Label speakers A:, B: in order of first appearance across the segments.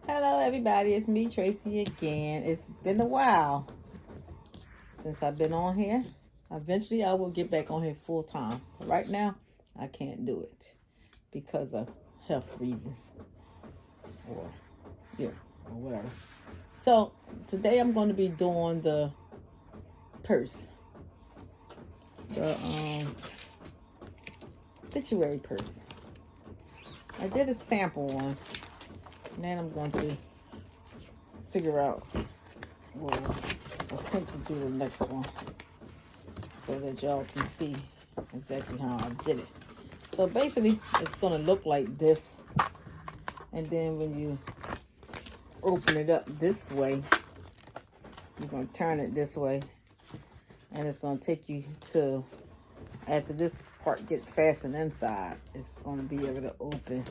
A: Hello everybody, it's me Tracy again. It's been a while since I've been on here. Eventually I will get back on here full time. Right now I can't do it because of health reasons or or whatever. So today I'm going to be doing the purse. The obituary purse. I did a sample one. And then I'm going to figure out, attempt to do the next one so that y'all can see exactly how I did it. So basically, it's going to look like this. And then when you open it up this way, you're going to turn it this way. And it's going to take you to, after this part gets fastened inside, it's going to be able to open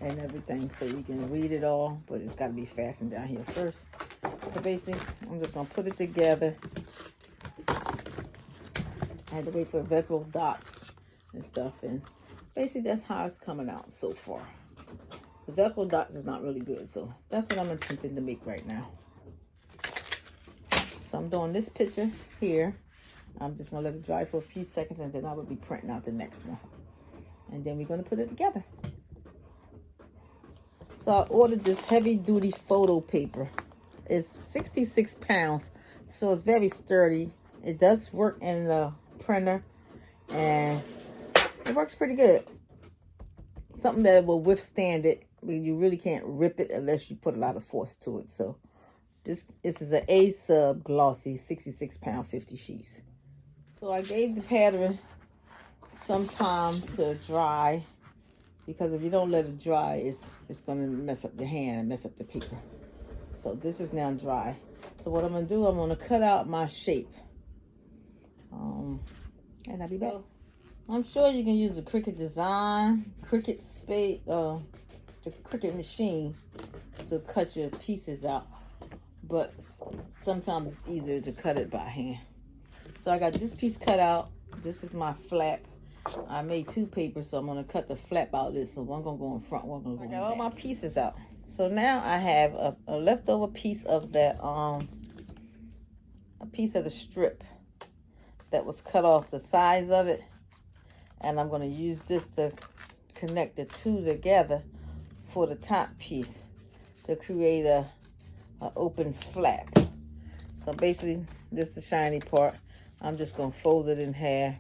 A: and everything, so you can read it all, but it's got to be fastened down here first. So basically, I'm just going to put it together. I had to wait for Velcro dots and stuff, and basically that's how it's coming out so far. The Velcro dots is not really good, so that's what I'm attempting to make right now. So I'm doing this picture here. I'm just going to let it dry for a few seconds, and then I will be printing out the next one. And then we're going to put it together. So I ordered this heavy duty photo paper. It's 66 pounds, so it's very sturdy. It does work in the printer, and it works pretty good. Something that will withstand it. You really can't rip it unless you put a lot of force to it. So this is an A sub glossy 66 pound 50 sheets. So I gave the pattern some time to dry, because if you don't let it dry, it's going to mess up your hand and mess up the paper. So this is now dry. So what I'm going to do, I'm going to cut out my shape. And I'll be back. I'm sure you can use a Cricut design, Cricut spade, the Cricut machine to cut your pieces out. But sometimes it's easier to cut it by hand. So I got this piece cut out. This is my flap. I made two papers, so I'm going to cut the flap out of this. So one going to go in front, one going to go in back. I got all my pieces out. So now I have a leftover piece of that, a piece of the strip that was cut off the sides of it. And I'm going to use this to connect the two together for the top piece to create a open flap. So basically, this is the shiny part. I'm just going to fold it in half,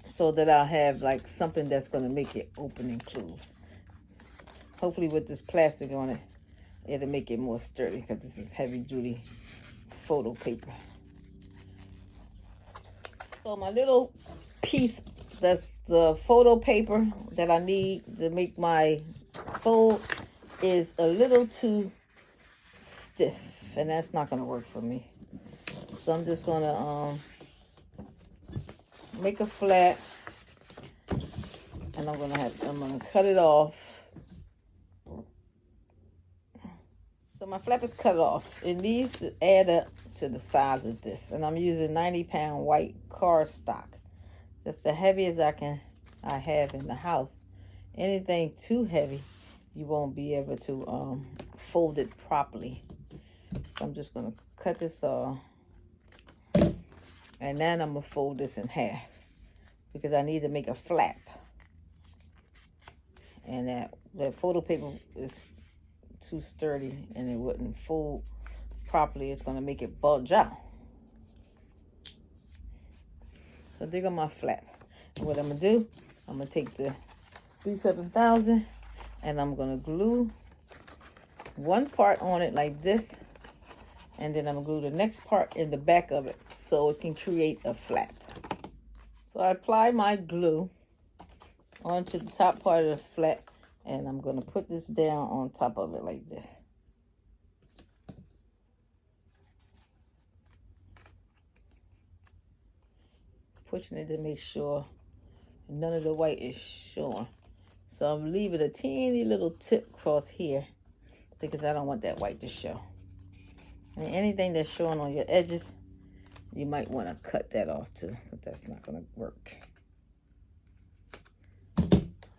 A: so that I'll have like something that's going to make it open and close. Hopefully with this plastic on it, it'll make it more sturdy, because this is heavy duty photo paper. So my little piece, that's the photo paper that I need to make my fold, is a little too stiff, and that's not going to work for me. So I'm just going to make a flap, and I'm gonna cut it off. So my flap is cut off. It needs to add up to the size of this, and I'm using 90-pound white cardstock. That's the heaviest I have in the house. Anything too heavy, you won't be able to fold it properly. So I'm just gonna cut this off. And then I'm going to fold this in half, because I need to make a flap. And that photo paper is too sturdy, and it wouldn't fold properly. It's going to make it bulge out. So there go my flap. And what I'm going to do, I'm going to take the B7000, and I'm going to glue one part on it like this. And then I'm going to glue the next part in the back of it, so it can create a flap. So I apply my glue onto the top part of the flap, and I'm going to put this down on top of it like this. Pushing it to make sure none of the white is showing. So I'm leaving a teeny little tip across here, because I don't want that white to show. And anything that's showing on your edges, you might want to cut that off too, but that's not going to work.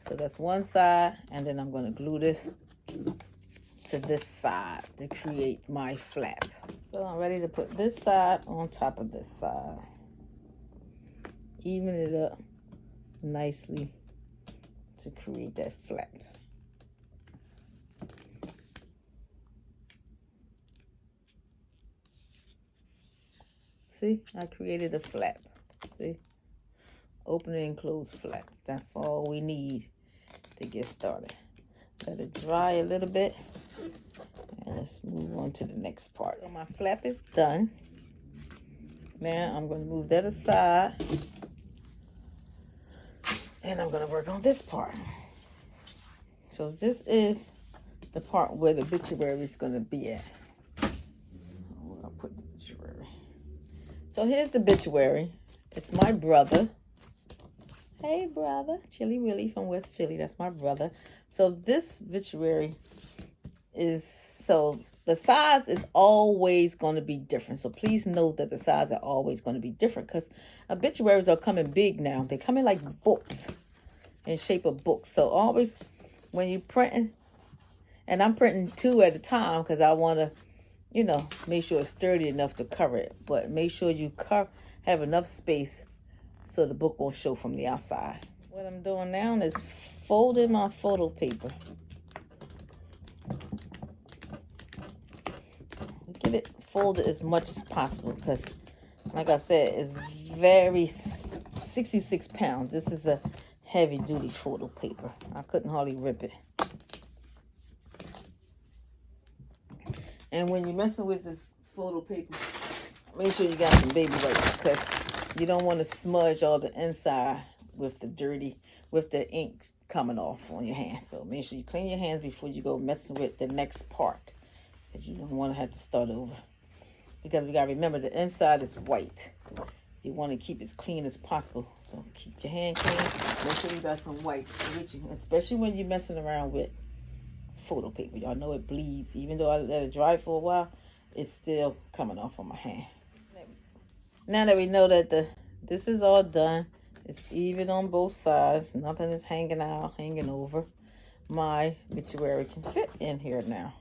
A: So that's one side, and then I'm going to glue this to this side to create my flap. So I'm ready to put this side on top of this side. Even it up nicely to create that flap. See, I created a flap. See, open and close flap. That's all we need to get started. Let it dry a little bit, and let's move on to the next part. So my flap is done. Now I'm going to move that aside, and I'm going to work on this part. So this is the part where the obituary is going to be at. Where I'll put the obituary. So here's the obituary. It's my brother. Hey, brother. Chilly Willie from West Philly. That's my brother. So this obituary is, so the size is always going to be different. So please note that the size are always going to be different because obituaries are coming big now. They come in like books, in shape of books. So always when you're printing, and I'm printing 2 at a time because I want to, you know, make sure it's sturdy enough to cover it. But make sure you have enough space so the book won't show from the outside. What I'm doing now is folding my photo paper. Get it folded as much as possible because, like I said, it's very 66 pounds. This is a heavy duty photo paper. I couldn't hardly rip it. And when you're messing with this photo paper, make sure you got some baby wipes because you don't want to smudge all the inside with the ink coming off on your hands. So make sure you clean your hands before you go messing with the next part, because you don't want to have to start over. Because we got to remember the inside is white. You want to keep it as clean as possible. So keep your hand clean. Make sure you got some white with you, especially when you're messing around with photo paper. Y'all know it bleeds. Even though I let it dry for a while, it's still coming off on my hand. Now that we know that this is all done, it's even on both sides. Nothing is hanging out, hanging over. My obituary can fit in here now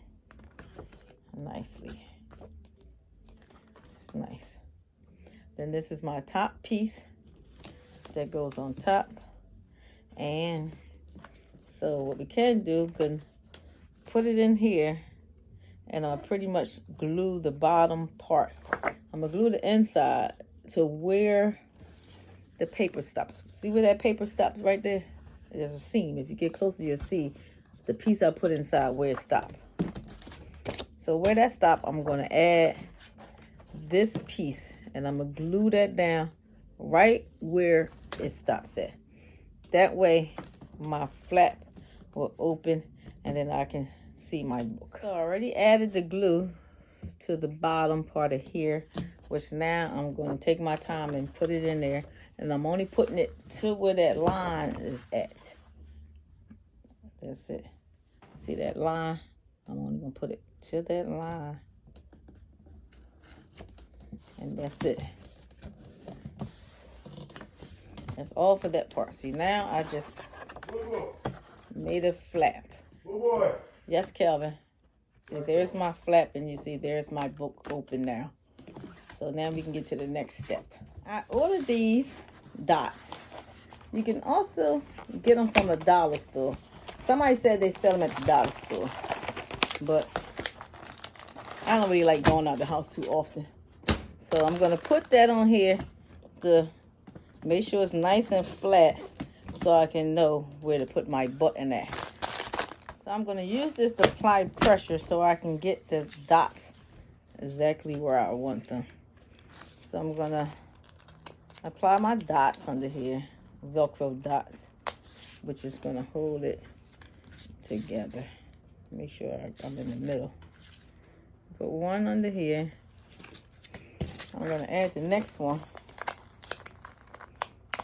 A: nicely. It's nice. Then this is my top piece that goes on top. And so what we can do, can put it in here, and I'll pretty much glue the bottom part. I'm going to glue the inside to where the paper stops. See where that paper stops right there? There's a seam. If you get closer, you'll see the piece I put inside where it stopped. So where that stopped, I'm going to add this piece, and I'm going to glue that down right where it stops at. That way, my flap will open, and then I can see my book. So I already added the glue to the bottom part of here, which now I'm going to take my time and put it in there. And I'm only putting it to where that line is at. That's it. See that line? I'm only going to put it to that line. And that's it. That's all for that part. See, now I just made a flap. Yes, Kelvin. See, there's my flap, and you see there's my book open now. So now we can get to the next step. I ordered these dots. You can also get them from the dollar store. Somebody said they sell them at the dollar store, but I don't really like going out the house too often. So I'm going to put that on here to make sure it's nice and flat so I can know where to put my button at. So I'm going to use this to apply pressure so I can get the dots exactly where I want them. So I'm going to apply my dots under here, Velcro dots, which is going to hold it together. Make sure I'm in the middle. Put one under here. I'm going to add the next one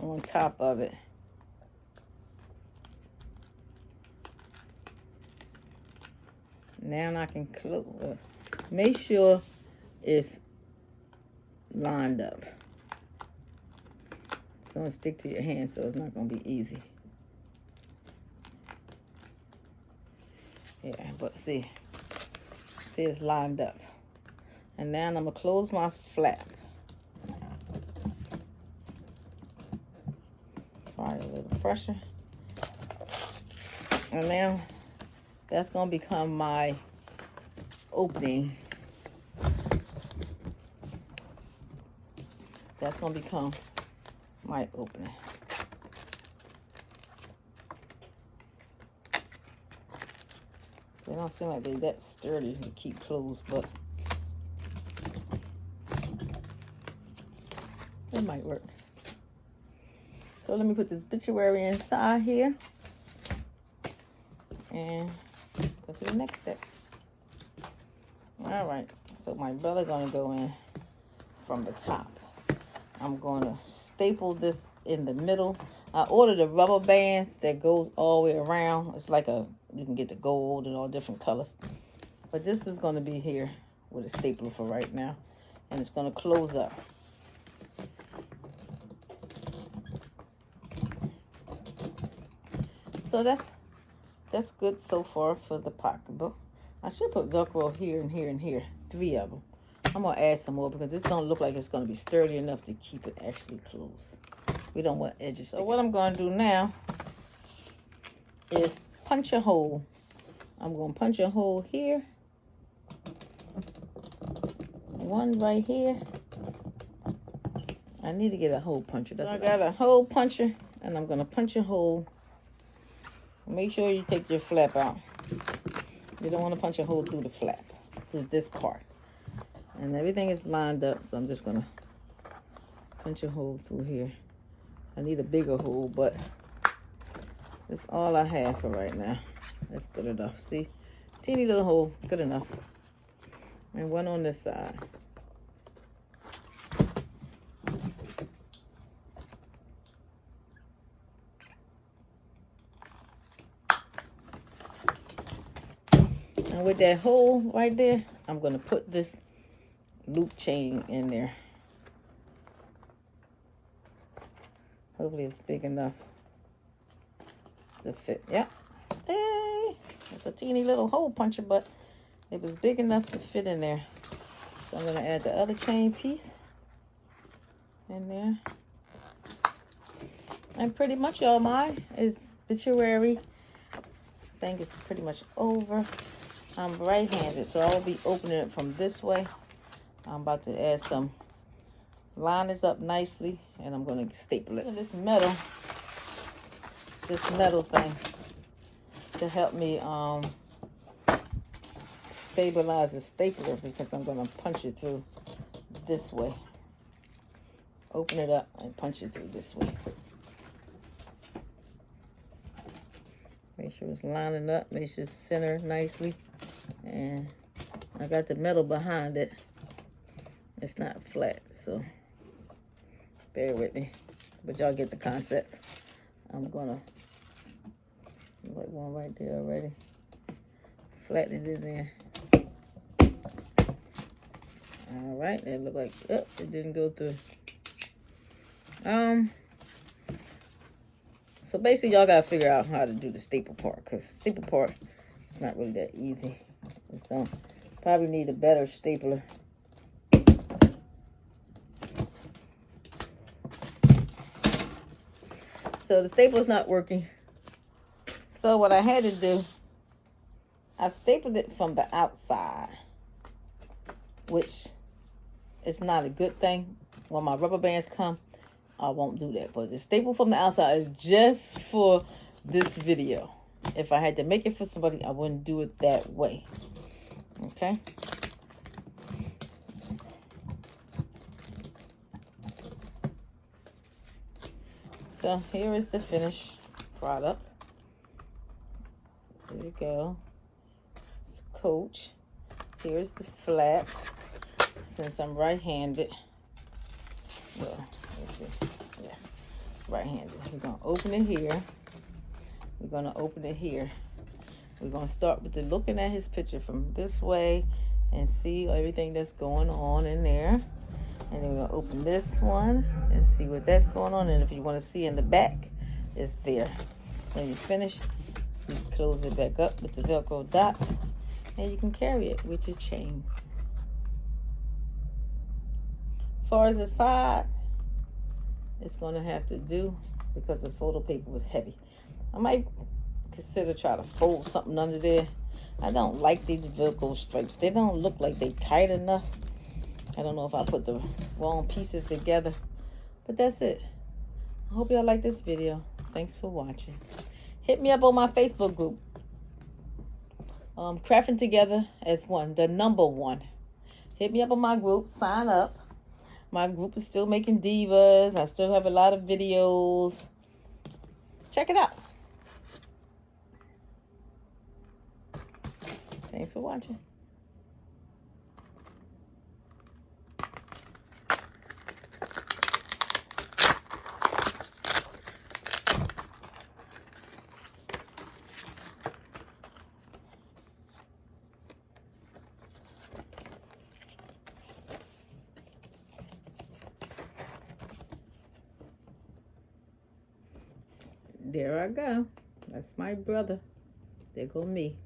A: on top of it. Now I can close. Make sure it's lined up. It's going to stick to your hand, so it's not going to be easy. Yeah, but see it's lined up. And now I'm gonna close my flap. Apply a little pressure. And now that's gonna become my opening. That's gonna become my opening. They don't seem like they're that sturdy to keep closed, but it might work. So let me put this obituary inside here and go to the next step. All right, so my brother gonna go in from the top. I'm gonna staple this in the middle. I ordered the rubber bands that goes all the way around. It's like you can get the gold and all different colors. But this is gonna be here with a stapler for right now. And it's gonna close up. So that's good so far for the pocketbook. I should put Velcro here and here and here. 3 of them. I'm going to add some more because this don't look like it's going to be sturdy enough to keep it actually closed. We don't want edges. So what I'm going to do now is punch a hole. I'm going to punch a hole here. One right here. I need to get a hole puncher. So I got a hole puncher and I'm going to punch a hole. Make sure you take your flap out. You don't want to punch a hole through the flap, through this part. And everything is lined up, so I'm just going to punch a hole through here. I need a bigger hole, but that's all I have for right now. That's good enough. See? Teeny little hole, good enough. And one on this side. And with that hole right there, I'm going to put this loop chain in there. Hopefully it's big enough to fit. Yep. Hey, it's a teeny little hole puncher, but it was big enough to fit in there. So I'm going to add the other chain piece in there. And pretty much, y'all, my obituary thing is pretty much over. I'm right-handed, so I'll be opening it from this way. I'm about to add some, line this up nicely, and I'm going to staple it. This metal thing to help me stabilize the stapler because I'm going to punch it through this way. Open it up and punch it through this way. Make sure it's lining up, make sure it's centered nicely. And I got the metal behind it. It's not flat, so bear with me. But y'all get the concept. I'm gonna put one right there already. Flatten it in there. All right, that look like, oh, it didn't go through. So basically, y'all gotta figure out how to do the staple part, because staple part is not really that easy. So probably need a better stapler. So the stapler's not working. So what I had to do, I stapled it from the outside, which is not a good thing. When my rubber bands come, I won't do that. But the staple from the outside is just for this video. If I had to make it for somebody, I wouldn't do it that way. Okay. So here is the finished product. There you go. It's Coach. Here's the flap. Since I'm right-handed. Well, let's see. Yes, right-handed. We're going to open it here. We're going to open it here. We're going to start with looking at his picture from this way and see everything that's going on in there. And then we're going to open this one and see what that's going on. And if you want to see in the back, it's there. When you finish, You close it back up with the Velcro dots, and you can carry it with your chain. As far as the side, it's going to have to do because the photo paper was heavy. I might consider trying to fold something under there. I don't like these Velcro stripes. They don't look like they tight enough. I don't know if I put the wrong pieces together, but that's it. I hope y'all like this video. Thanks for watching. Hit me up on my Facebook group. Crafting Together as One, the number one. Hit me up on my group. Sign up. My group is still making divas. I still have a lot of videos. Check it out. Thanks for watching. There I go. That's my brother. There go me.